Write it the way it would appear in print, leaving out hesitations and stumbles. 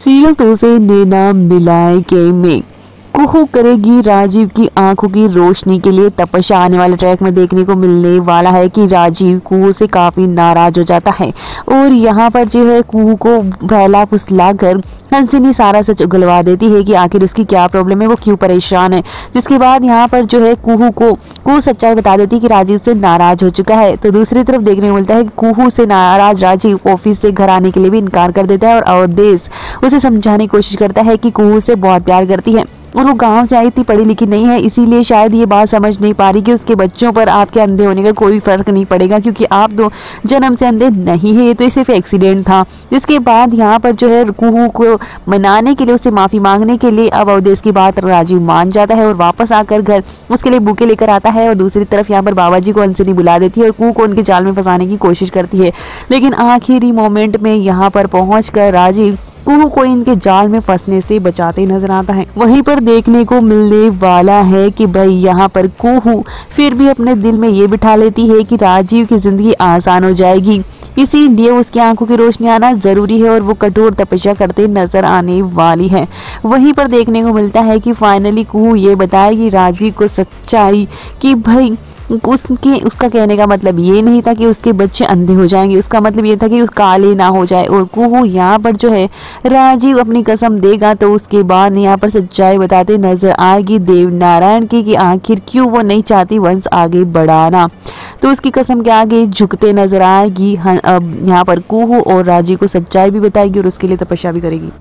Serial तो से नैना मिलाए में कुहू करेगी राजीव की आंखों की रोशनी के लिए तपस्या। आने वाले ट्रैक में देखने को मिलने वाला है कि राजीव कुहू से काफी नाराज हो जाता है और यहाँ पर जो है कुहू को बहला फुसला कर हंसिनी सारा सच उगलवा देती है कि आखिर उसकी क्या प्रॉब्लम है, वो क्यों परेशान है। जिसके बाद यहाँ पर जो है कुहू सच्चाई बता देती है कि राजीव से नाराज हो चुका है। तो दूसरी तरफ देखने को मिलता है कि कुहू से नाराज राजीव ऑफिस से घर आने के लिए भी इनकार कर देता है और अवधेश उसे समझाने की कोशिश करता है कि कुहू से बहुत प्यार करती है और वो गांव से आई थी, पढ़ी लिखी नहीं है, इसीलिए शायद ये बात समझ नहीं पा रही कि उसके बच्चों पर आपके अंधे होने का कोई फर्क नहीं पड़ेगा क्योंकि आप दो जन्म से अंधे नहीं है, ये तो सिर्फ एक्सीडेंट था। जिसके बाद यहाँ पर जो है कुहू को मनाने के लिए, उससे माफी मांगने के लिए अब अवधेश की बात राजीव मान जाता है और वापस आकर घर उसके लिए बुके लेकर आता है। और दूसरी तरफ यहाँ पर बाबा जी को हंसिनी बुला देती है और कुहू को उनके जाल में फंसाने की कोशिश करती है, लेकिन आखिरी मोमेंट में यहाँ पर पहुंच कर राजीव कुहू को इनके जाल में फंसने से बचाते नजर आता है। वहीं पर देखने को मिलने वाला है कि भाई यहाँ पर कुहू फिर भी अपने दिल में ये बिठा लेती है कि राजीव की जिंदगी आसान हो जाएगी, इसीलिए उसकी आंखों की रोशनी आना जरूरी है और वो कठोर तपस्या करते नजर आने वाली है। वहीं पर देखने को मिलता है कि फाइनली कुहू ये बताएगी राजीव को सच्चाई कि भाई उसका कहने का मतलब ये नहीं था कि उसके बच्चे अंधे हो जाएंगे, उसका मतलब ये था कि काले ना हो जाए। और कुहू यहाँ पर जो है राजीव अपनी कसम देगा तो उसके बाद यहाँ पर सच्चाई बताते नजर आएगी देवनारायण की कि आखिर क्यों वो नहीं चाहती वंश आगे बढ़ाना, तो उसकी कसम के आगे झुकते नजर आएगी। अब यहाँ पर कुहू और राजीव को सच्चाई भी बताएगी और उसके लिए तपस्या भी करेगी।